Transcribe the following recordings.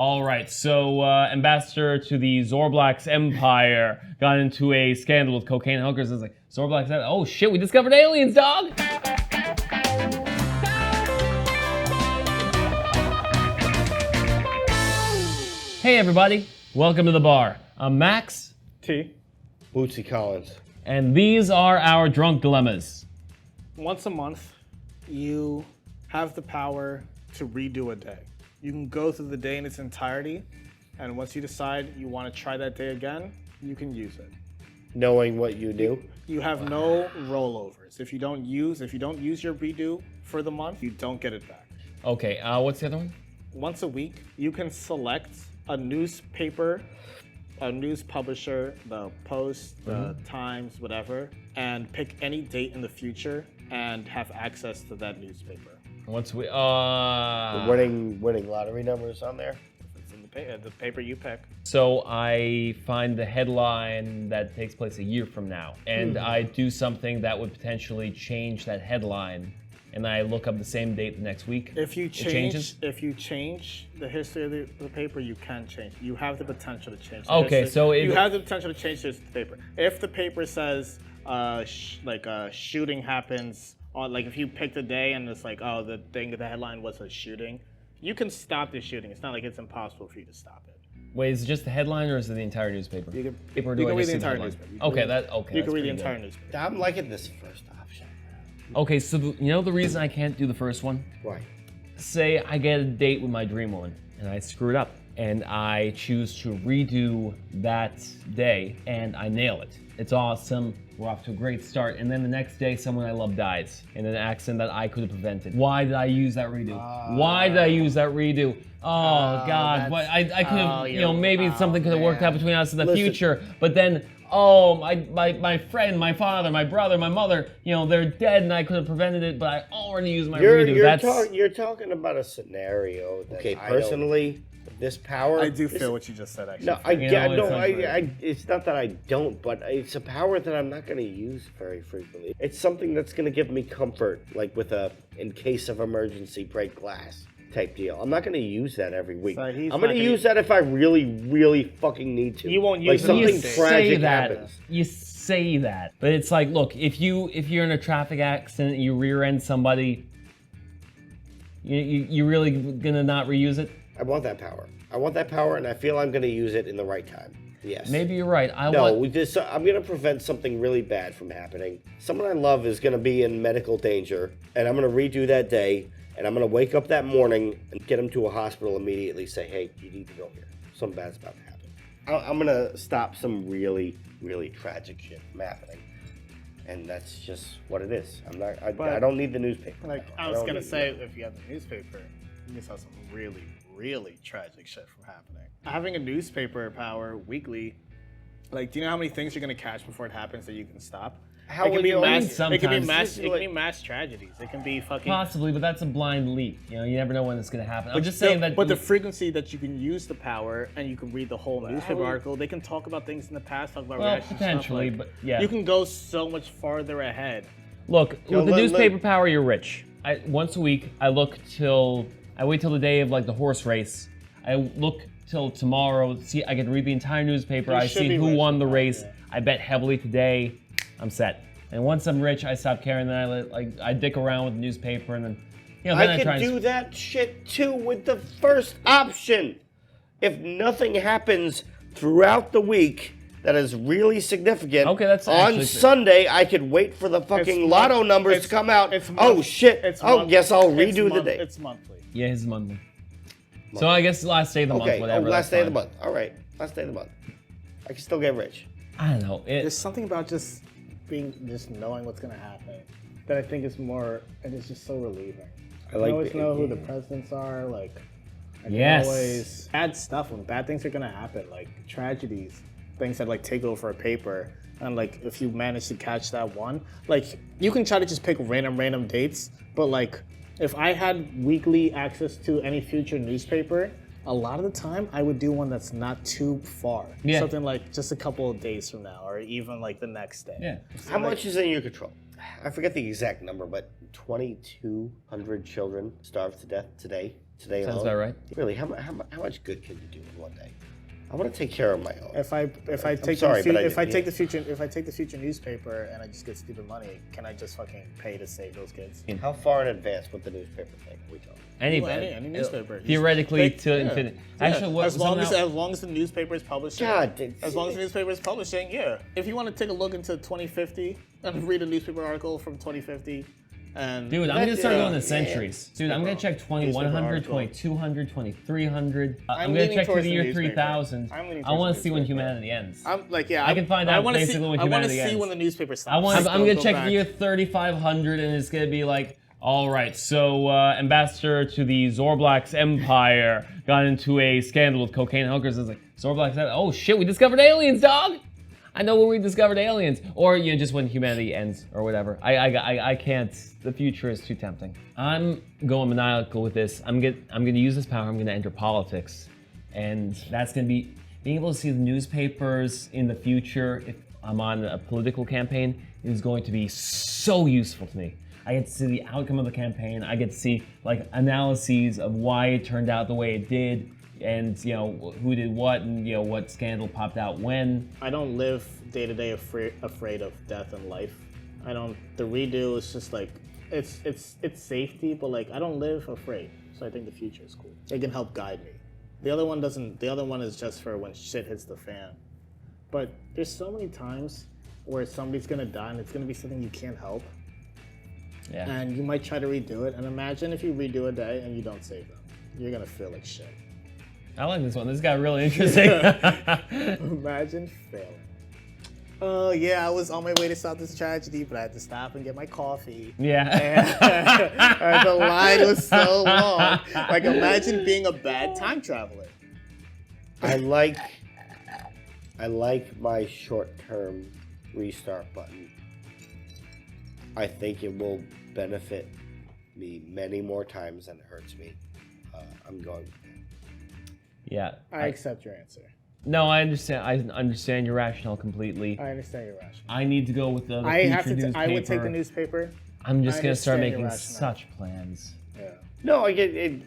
All right, so ambassador to the Zorblax Empire got into a scandal with cocaine and hookers. It's like, Zorblax, oh shit, we discovered aliens, dog! Hey everybody, welcome to the bar. I'm Max. T. Bootsy Collins. And these are our drunk dilemmas. Once a month, you have the power to redo a day. You can go through the day in its entirety, and once you decide you want to try that day again, you can use it. Knowing what you do. You have no rollovers. If you don't use your redo for the month, you don't get it back. Okay, what's the other one? Once a week, you can select a newspaper, a news publisher, the Post, the Times, whatever, and pick any date in the future and have access to that newspaper. Once we The winning lottery numbers on there. It's in the paper you pick. So I find the headline that takes place a year from now, and I do something that would potentially change that headline, and I look up the same date the next week. If you changes? if you change the history of the paper, you can change. You have the potential to change. The Okay, history. so you have the potential to change the paper. If the paper says a shooting happens on, like if you picked a day and it's like, oh, the headline was a shooting, you can stop the shooting. It's not like it's impossible for you to stop it. Wait, is it just the headline or is it the entire newspaper? You can read the entire newspaper. Okay, You that's can read the pretty entire good. newspaper. I'm liking this first option. Okay, so you know the reason I can't do the first one? Why? Say I get a date with my dream woman and I screw it up and I choose to redo that day and I nail it. It's awesome. We're off to a great start. And then the next day, someone I love dies in an accident that I could have prevented. Why did I use that redo? Why did I use that redo? Oh, God. What, I could have, maybe something could have worked out between us in the future. But then, my friend, my father, my brother, my mother, they're dead and I could have prevented it, but I already used my redo. You're talking about a scenario that personally, this power. I do feel what you just said, actually. No, it's not that I don't, but it's a power that I'm not going to use very frequently. It's something that's going to give me comfort, like with in case of emergency, break glass type deal. I'm not going to use that every week. So I'm going to use that if I really, really fucking need to. You won't use like it. something tragic happens. You say that, but it's like, look, if you're in a traffic accident, you rear end somebody, you really gonna not reuse it? I want that power, and I feel I'm going to use it in the right time. Yes. Maybe you're right. I'm going to prevent something really bad from happening. Someone I love is going to be in medical danger, and I'm going to redo that day, and I'm going to wake up that morning and get them to a hospital immediately, say, hey, you need to go here. Something bad's about to happen. I'm going to stop some really, really tragic shit from happening. And that's just what it is. I don't need the newspaper. Like I was going to say, if you have the newspaper, you can saw some really, really tragic shit from happening. Having a newspaper power weekly, like, do you know how many things you're gonna catch before it happens that you can stop? It can be mass tragedies. It can be fucking possibly, but that's a blind leap. You never know when it's gonna happen. I'm just saying that. But the frequency that you can use the power and you can read the whole newspaper article, they can talk about things in the past, talk about reaction potentially, stuff. but yeah, you can go so much farther ahead. Look, with the newspaper power, you're rich. Once a week, I wait till the day of like the horse race. I look till tomorrow. See, I can read the entire newspaper. I see who won the race. Yeah. I bet heavily today. I'm set. And once I'm rich, I stop caring. Then I dick around with the newspaper, and then then I could do that shit too with the first option. If nothing happens throughout the week that is really significant, on Sunday I could wait for the fucking lotto numbers to come out. Oh shit! Yes, I'll redo the day. It's monthly. Yeah, it's monthly. So I guess last day of the month, whatever. Last day of the month. All right, last day of the month. I can still get rich. I don't know. There's something about just knowing what's gonna happen that I think is more, and it's just so relieving. I always know who the presidents are. Like, I can always bad stuff when bad things are gonna happen, like tragedies, things that like take over a paper. And like, if you manage to catch that one, like you can try to just pick random dates, but like, if I had weekly access to any future newspaper, a lot of the time I would do one that's not too far. Yeah. Something like just a couple of days from now, or even like the next day. Yeah. How much is in your control? I forget the exact number, but 2,200 children starved to death today today Sounds alone. about right. Really, how much good can you do in one day? I want to take care of my own. If I take the future newspaper and I just get stupid money, can I just fucking pay to save those kids? How far in advance with the newspaper thing are we talking? Any newspaper. Theoretically to infinity. Actually, what as long as the newspaper is publishing. God, as long as the newspaper is publishing, yeah. If you want to take a look into 2050 and read a newspaper article from 2050. And dude, I'm gonna start going to centuries. Dude, I'm gonna check 2100, 2200, 2300. I'm gonna check to the year 3000. I want to see when humanity ends. I'm like, yeah, I can find out basically when humanity ends. I want to see when the newspaper stops. I'm gonna check the year 3500, and it's gonna be like, all right, so ambassador to the Zorblax Empire got into a scandal with cocaine hookers. It's like Zorblax, oh shit, we discovered aliens, dog. I know when we discovered aliens, or just when humanity ends, or whatever. I can't. The future is too tempting. I'm going maniacal with this. I'm gonna use this power. I'm gonna enter politics, and that's gonna be being able to see the newspapers in the future. If I'm on a political campaign, is going to be so useful to me. I get to see the outcome of the campaign. I get to see like analyses of why it turned out the way it did. And who did what, and what scandal popped out when. I don't live day to day afraid of death and life. The redo is just like it's safety, but like I don't live afraid. So I think the future is cool. It can help guide me. The other one doesn't. The other one is just for when shit hits the fan. But there's so many times where somebody's gonna die and it's gonna be something you can't help. Yeah. And you might try to redo it. And imagine if you redo a day and you don't save them. You're gonna feel like shit. I like this one. This got really interesting. Imagine failing. Oh, yeah, I was on my way to stop this tragedy, but I had to stop and get my coffee. Yeah. And the line was so long. Like, imagine being a bad time traveler. I like my short-term restart button. I think it will benefit me many more times than it hurts me. I'm going with that. Yeah. I accept your answer. No, I understand. I understand your rationale completely. I understand your rationale. I need to go with the future newspaper. I would take the newspaper. I'm just going to start making such plans. Yeah. No, I get it.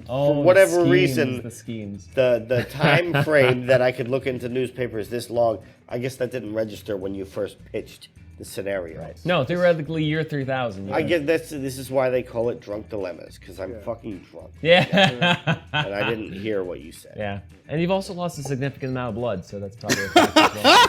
For whatever reason, the time frame that I could look into newspapers this long, I guess that didn't register when you first pitched the scenario. Right. No, theoretically, year 3000. Yeah. I get this is why they call it drunk dilemmas, because I'm fucking drunk. Yeah. And I didn't hear what you said. Yeah. And you've also lost a significant amount of blood, so that's probably a factor as well.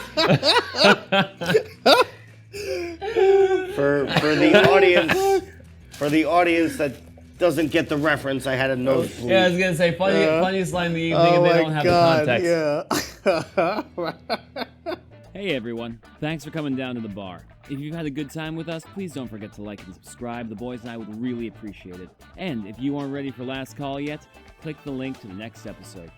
For the audience that doesn't get the reference, I had a nosebleed. Yeah, I was gonna say funniest line of the evening, and they don't have the context. Yeah. Hey everyone, thanks for coming down to the bar. If you've had a good time with us, please don't forget to like and subscribe. The boys and I would really appreciate it. And if you aren't ready for last call yet, click the link to the next episode.